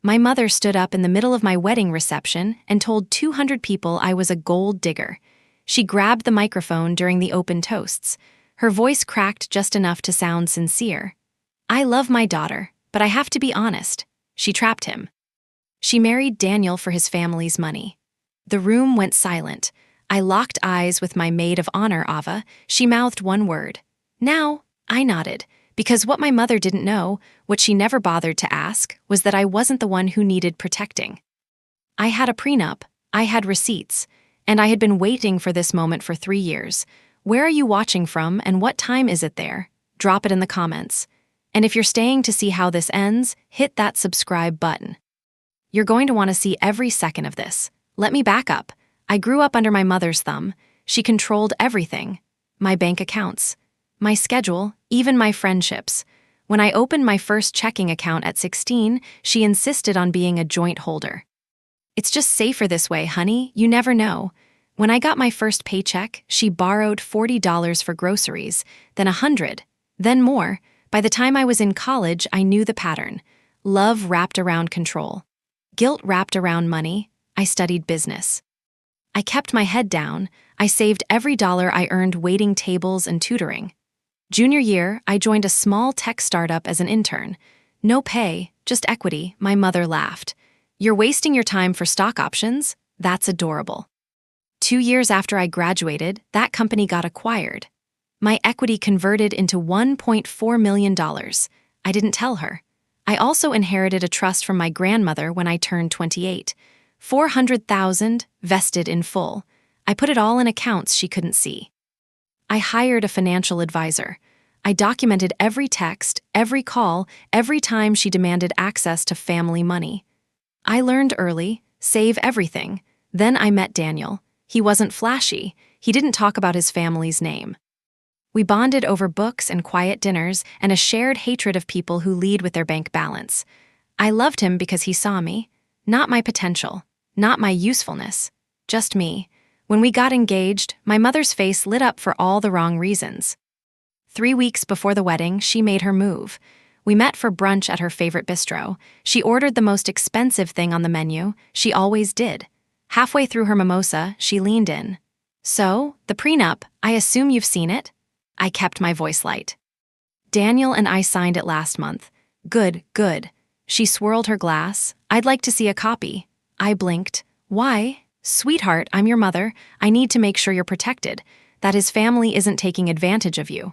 My mother stood up in the middle of my wedding reception and told 200 people I was a gold digger. She grabbed the microphone during the open toasts. Her voice cracked just enough to sound sincere. I love my daughter, but I have to be honest. She trapped him. She married Daniel for his family's money. The room went silent. I locked eyes with my maid of honor, Ava. She mouthed one word. Now, I nodded, because what my mother didn't know, what she never bothered to ask, was that I wasn't the one who needed protecting. I had a prenup, I had receipts, and I had been waiting for this moment for 3 years. Where are you watching from and what time is it there? Drop it in the comments. And if you're staying to see how this ends, hit that subscribe button. You're going to want to see every second of this. Let me back up. I grew up under my mother's thumb. She controlled everything. My bank accounts, my schedule, even my friendships. When I opened my first checking account at 16, she insisted on being a joint holder. It's just safer this way, honey. You never know. When I got my first paycheck, she borrowed $40 for groceries, then $100, then more. By the time I was in college, I knew the pattern. Love wrapped around control. Guilt wrapped around money. I studied business. I kept my head down. I saved every dollar I earned waiting tables and tutoring. Junior year, I joined a small tech startup as an intern. No pay, just equity. My mother laughed. You're wasting your time for stock options? That's adorable. 2 years after I graduated, that company got acquired. My equity converted into $1.4 million. I didn't tell her. I also inherited a trust from my grandmother when I turned 28. $400,000 vested in full. I put it all in accounts she couldn't see. I hired a financial advisor. I documented every text, every call, every time she demanded access to family money. I learned early, save everything. Then I met Daniel. He wasn't flashy. He didn't talk about his family's name. We bonded over books and quiet dinners and a shared hatred of people who lead with their bank balance. I loved him because he saw me, not my potential, not my usefulness, just me. When we got engaged, my mother's face lit up for all the wrong reasons. 3 weeks before the wedding, she made her move. We met for brunch at her favorite bistro. She ordered the most expensive thing on the menu. She always did. Halfway through her mimosa, she leaned in. So, the prenup, I assume you've seen it? I kept my voice light. Daniel and I signed it last month. Good, good. She swirled her glass. I'd like to see a copy. I blinked. Why? Sweetheart, I'm your mother. I need to make sure you're protected, that his family isn't taking advantage of you.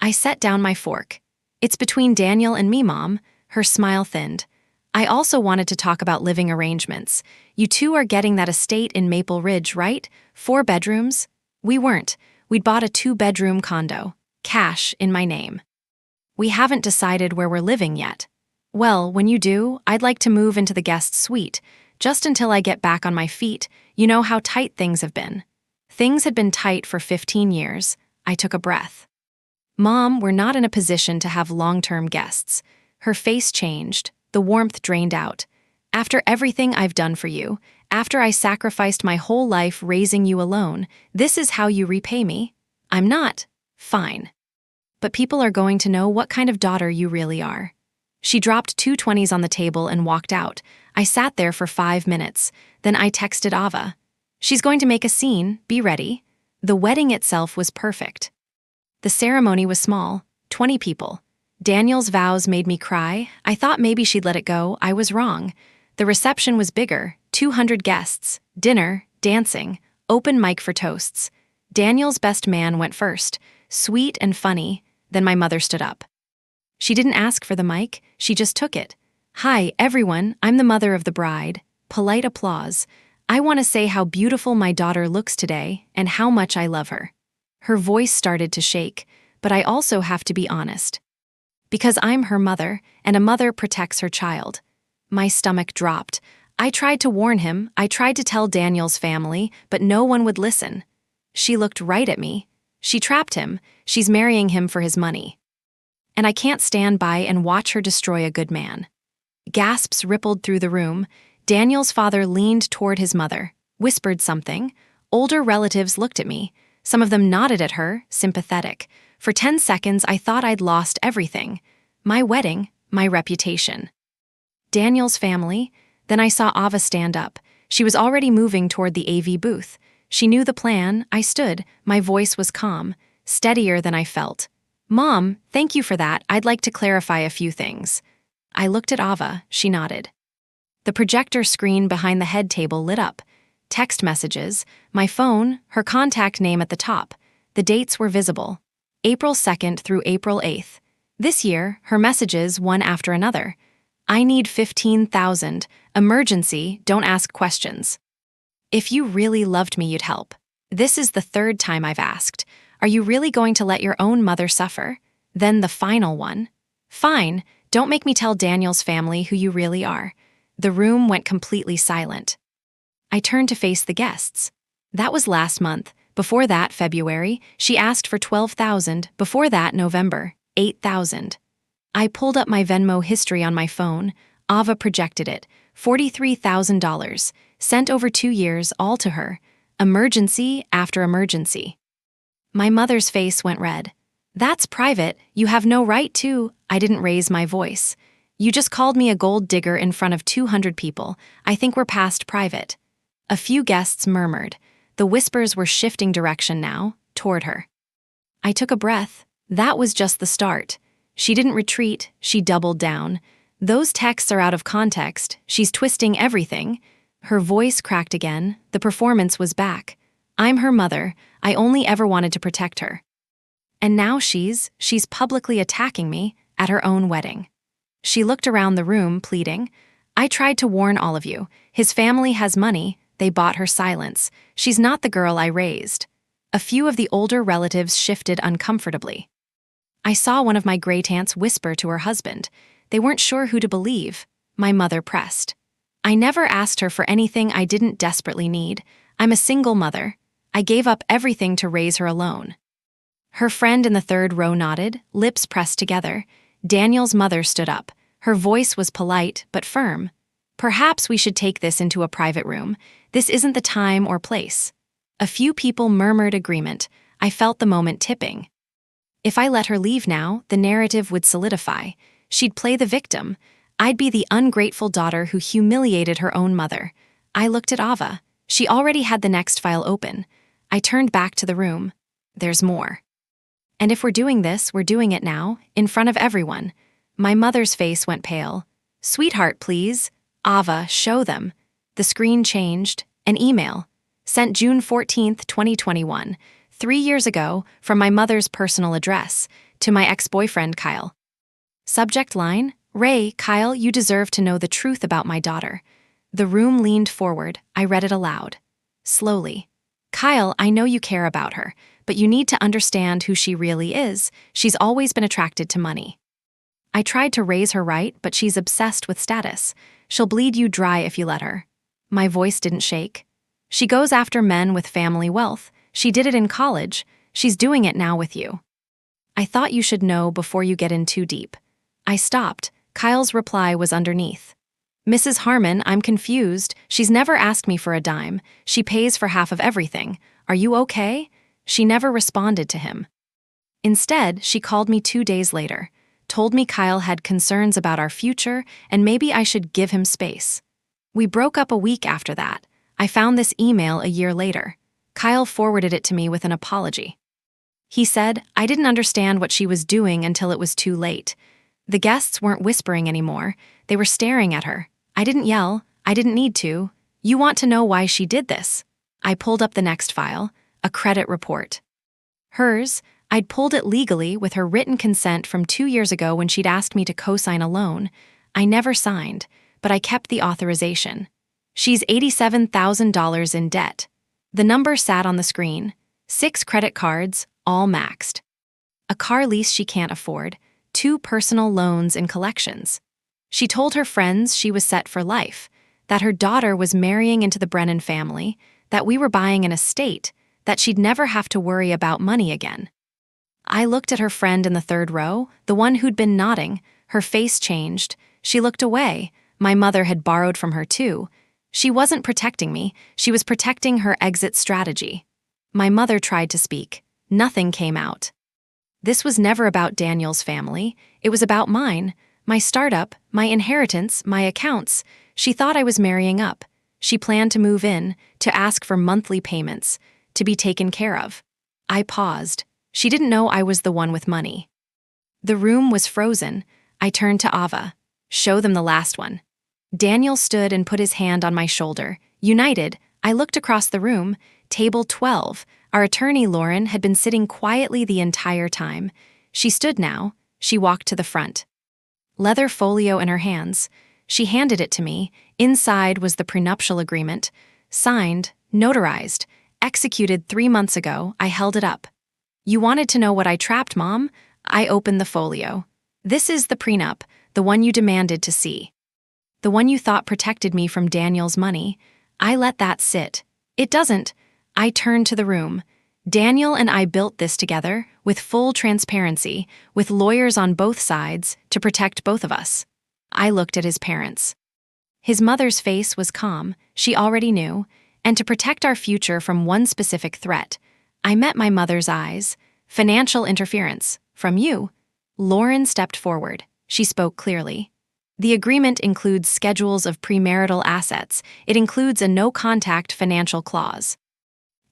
I set down my fork. It's between Daniel and me, Mom. Her smile thinned. I also wanted to talk about living arrangements. You two are getting that estate in Maple Ridge, right? 4 bedrooms? We weren't. We'd bought a 2-bedroom condo. Cash in my name. We haven't decided where we're living yet. Well, when you do, I'd like to move into the guest suite, just until I get back on my feet. You know how tight things have been. Things had been tight for 15 years. I took a breath. Mom, we're not in a position to have long-term guests. Her face changed. The warmth drained out. After everything I've done for you, after I sacrificed my whole life raising you alone, this is how you repay me? I'm not. Fine. But people are going to know what kind of daughter you really are. She dropped 2 20s on the table and walked out. I sat there for 5 minutes. Then I texted Ava. She's going to make a scene. Be ready. The wedding itself was perfect. The ceremony was small, 20 people. Daniel's vows made me cry. I thought maybe she'd let it go. I was wrong. The reception was bigger, 200 guests, dinner, dancing, open mic for toasts. Daniel's best man went first, sweet and funny. Then my mother stood up. She didn't ask for the mic, she just took it. Hi, everyone, I'm the mother of the bride. Polite applause. I want to say how beautiful my daughter looks today and how much I love her. Her voice started to shake, but I also have to be honest. Because I'm her mother, and a mother protects her child. My stomach dropped. I tried to warn him, I tried to tell Daniel's family, but no one would listen. She looked right at me. She trapped him. She's marrying him for his money. And I can't stand by and watch her destroy a good man. Gasps rippled through the room. Daniel's father leaned toward his mother, whispered something. Older relatives looked at me. Some of them nodded at her, sympathetic. For 10 seconds, I thought I'd lost everything. My wedding, my reputation. Daniel's family? Then I saw Ava stand up. She was already moving toward the AV booth. She knew the plan. I stood. My voice was calm, steadier than I felt. Mom, thank you for that. I'd like to clarify a few things. I looked at Ava. She nodded. The projector screen behind the head table lit up. Text messages, my phone, her contact name at the top. The dates were visible. April 2nd through April 8th. This year, her messages one after another. I need 15,000. Emergency, don't ask questions. If you really loved me, you'd help. This is the third time I've asked. Are you really going to let your own mother suffer? Then the final one. Fine, don't make me tell Daniel's family who you really are. The room went completely silent. I turned to face the guests. That was last month. Before that, February, she asked for 12,000. Before that, November, 8,000. I pulled up my Venmo history on my phone. Ava projected it. $43,000. Sent over 2 years, all to her. Emergency after emergency. My mother's face went red. That's private. You have no right to. I didn't raise my voice. You just called me a gold digger in front of 200 people. I think we're past private. A few guests murmured. The whispers were shifting direction now, toward her. I took a breath. That was just the start. She didn't retreat, she doubled down. Those texts are out of context. She's twisting everything. Her voice cracked again. The performance was back. I'm her mother. I only ever wanted to protect her. And now she's publicly attacking me at her own wedding. She looked around the room, pleading. I tried to warn all of you. His family has money. They bought her silence. She's not the girl I raised. A few of the older relatives shifted uncomfortably. I saw one of my great-aunts whisper to her husband. They weren't sure who to believe. My mother pressed. I never asked her for anything I didn't desperately need. I'm a single mother. I gave up everything to raise her alone. Her friend in the third row nodded, lips pressed together. Daniel's mother stood up. Her voice was polite but firm. Perhaps we should take this into a private room. This isn't the time or place. A few people murmured agreement. I felt the moment tipping. If I let her leave now, the narrative would solidify. She'd play the victim. I'd be the ungrateful daughter who humiliated her own mother. I looked at Ava. She already had the next file open. I turned back to the room. There's more. And if we're doing this, we're doing it now, in front of everyone. My mother's face went pale. Sweetheart, please. Ava, show them. The screen changed. An email. Sent June 14th, 2021. 3 years ago, from my mother's personal address, to my ex-boyfriend, Kyle. Subject line, Ray, Kyle, you deserve to know the truth about my daughter. The room leaned forward. I read it aloud. Slowly. Kyle, I know you care about her, but you need to understand who she really is. She's always been attracted to money. I tried to raise her right, but she's obsessed with status. She'll bleed you dry if you let her. My voice didn't shake. She goes after men with family wealth. She did it in college. She's doing it now with you. I thought you should know before you get in too deep. I stopped. Kyle's reply was underneath. Mrs. Harmon, I'm confused. She's never asked me for a dime. She pays for half of everything. Are you okay? She never responded to him. Instead, she called me 2 days later, told me Kyle had concerns about our future and maybe I should give him space. We broke up a week after that. I found this email a year later. Kyle forwarded it to me with an apology. He said, I didn't understand what she was doing until it was too late. The guests weren't whispering anymore. They were staring at her. I didn't yell. I didn't need to. You want to know why she did this? I pulled up the next file, a credit report. Hers, I'd pulled it legally with her written consent from 2 years ago when she'd asked me to co-sign a loan. I never signed, but I kept the authorization. She's $87,000 in debt. The number sat on the screen. 6 credit cards, all maxed. A car lease she can't afford. 2 personal loans and collections. She told her friends she was set for life, that her daughter was marrying into the Brennan family, that we were buying an estate, that she'd never have to worry about money again. I looked at her friend in the third row, the one who'd been nodding. Her face changed. She looked away. My mother had borrowed from her too. She wasn't protecting me. She was protecting her exit strategy. My mother tried to speak. Nothing came out. This was never about Daniel's family. It was about mine. My startup, my inheritance, my accounts. She thought I was marrying up. She planned to move in, to ask for monthly payments, to be taken care of. I paused. She didn't know I was the one with money. The room was frozen. I turned to Ava. Show them the last one. Daniel stood and put his hand on my shoulder. United, I looked across the room. Table 12. Our attorney, Lauren, had been sitting quietly the entire time. She stood now. She walked to the front. Leather folio in her hands. She handed it to me. Inside was the prenuptial agreement. Signed, notarized, executed 3 months ago. I held it up. You wanted to know what I trapped, Mom? I opened the folio. This is the prenup, the one you demanded to see. The one you thought protected me from Daniel's money. I let that sit. It doesn't. I turned to the room. Daniel and I built this together, with full transparency, with lawyers on both sides, to protect both of us. I looked at his parents. His mother's face was calm, she already knew, and to protect our future from one specific threat, I met my mother's eyes. Financial interference. From you. Lauren stepped forward. She spoke clearly. The agreement includes schedules of premarital assets. It includes a no-contact financial clause.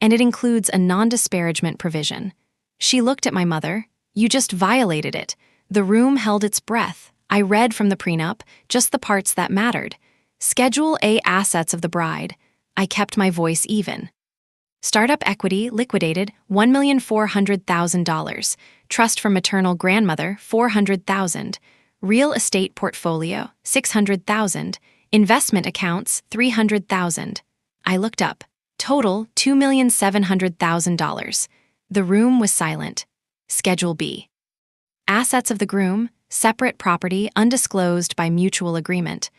And it includes a non-disparagement provision. She looked at my mother. You just violated it. The room held its breath. I read from the prenup, just the parts that mattered. Schedule A assets of the bride. I kept my voice even. Startup equity liquidated $1,400,000. Trust from maternal grandmother $400,000. Real estate portfolio $600,000. Investment accounts $300,000. I looked up. Total $2,700,000. The room was silent. Schedule B. Assets of the groom, separate property undisclosed by mutual agreement.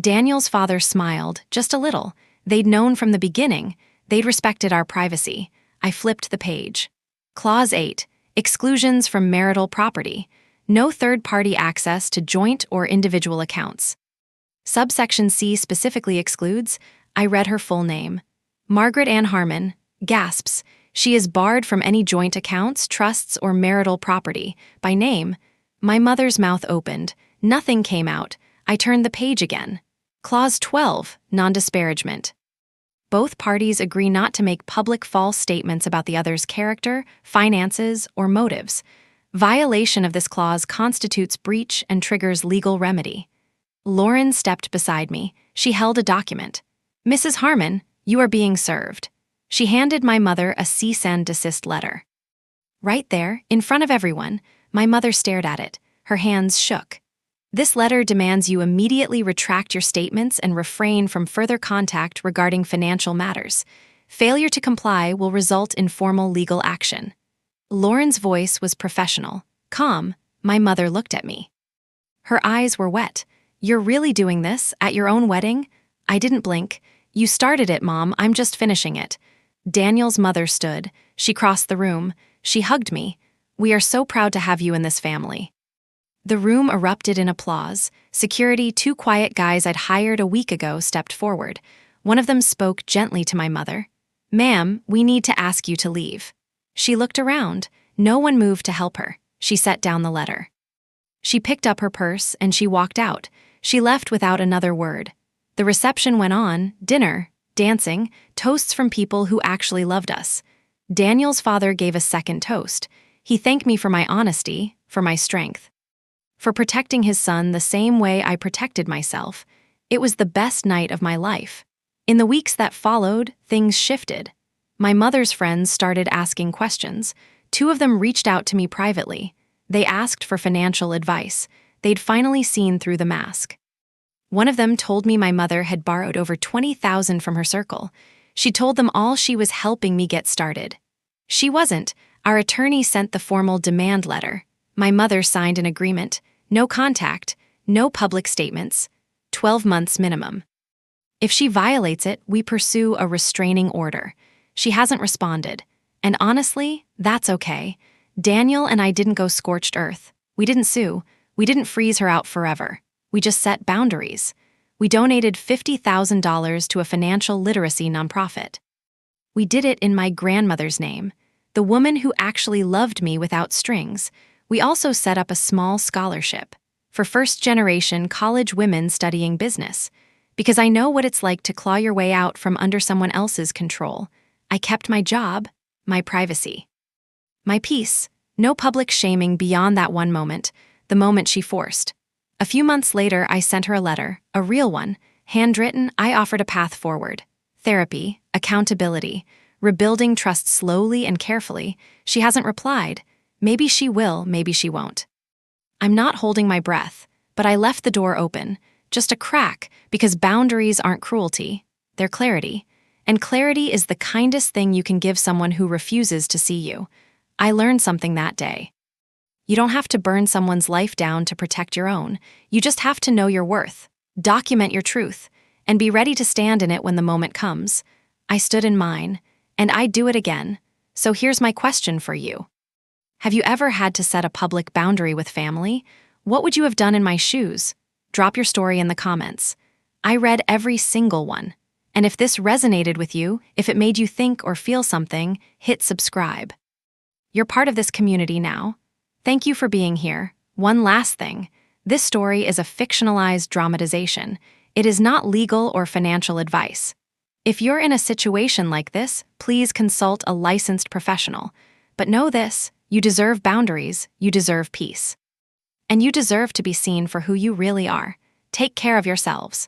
Daniel's father smiled, just a little. They'd known from the beginning. They'd respected our privacy. I flipped the page. Clause 8. Exclusions from marital property. No third-party access to joint or individual accounts. Subsection C specifically excludes. I read her full name. Margaret Ann Harmon. Gasps. She is barred from any joint accounts, trusts, or marital property. By name. My mother's mouth opened. Nothing came out. I turned the page again. Clause 12. Non-disparagement. Both parties agree not to make public false statements about the other's character, finances, or motives. Violation of this clause constitutes breach and triggers legal remedy. Lauren stepped beside me. She held a document. Mrs. Harmon, you are being served. She handed my mother a cease and desist letter. Right there, in front of everyone, my mother stared at it. Her hands shook. This letter demands you immediately retract your statements and refrain from further contact regarding financial matters. Failure to comply will result in formal legal action. Lauren's voice was professional, calm. My mother looked at me. Her eyes were wet. You're really doing this, at your own wedding? I didn't blink. You started it, Mom. I'm just finishing it. Daniel's mother stood. She crossed the room. She hugged me. We are so proud to have you in this family. The room erupted in applause. Security, 2 quiet guys I'd hired a week ago, stepped forward. One of them spoke gently to my mother. Ma'am, we need to ask you to leave. She looked around. No one moved to help her. She set down the letter. She picked up her purse and she walked out. She left without another word. The reception went on, dinner, dancing, toasts from people who actually loved us. Daniel's father gave a second toast. He thanked me for my honesty, for my strength, for protecting his son the same way I protected myself. It was the best night of my life. In the weeks that followed, things shifted. My mother's friends started asking questions. 2 of them reached out to me privately. They asked for financial advice. They'd finally seen through the mask. One of them told me my mother had borrowed over $20,000 from her circle. She told them all she was helping me get started. She wasn't. Our attorney sent the formal demand letter. My mother signed an agreement. No contact, no public statements, 12 months minimum. If she violates it, we pursue a restraining order. She hasn't responded. And honestly, that's okay. Daniel and I didn't go scorched earth. We didn't sue. We didn't freeze her out forever. We just set boundaries. We donated $50,000 to a financial literacy nonprofit. We did it in my grandmother's name, the woman who actually loved me without strings. We also set up a small scholarship. for first-generation college women studying business. Because I know what it's like to claw your way out from under someone else's control. I kept my job, my privacy, my peace. No public shaming beyond that one moment, the moment she forced. A few months later, I sent her a letter, a real one, handwritten. I offered a path forward. Therapy, accountability, rebuilding trust slowly and carefully. She hasn't replied. Maybe she will, maybe she won't. I'm not holding my breath, but I left the door open, just a crack, because boundaries aren't cruelty, they're clarity. And clarity is the kindest thing you can give someone who refuses to see you. I learned something that day. You don't have to burn someone's life down to protect your own. You just have to know your worth, document your truth, and be ready to stand in it when the moment comes. I stood in mine, and I'd do it again. So here's my question for you. Have you ever had to set a public boundary with family? What would you have done in my shoes? Drop your story in the comments. I read every single one. And if this resonated with you, if it made you think or feel something, hit subscribe. You're part of this community now. Thank you for being here. One last thing. This story is a fictionalized dramatization. It is not legal or financial advice. If you're in a situation like this, please consult a licensed professional. But know this, you deserve boundaries, you deserve peace. And you deserve to be seen for who you really are. Take care of yourselves.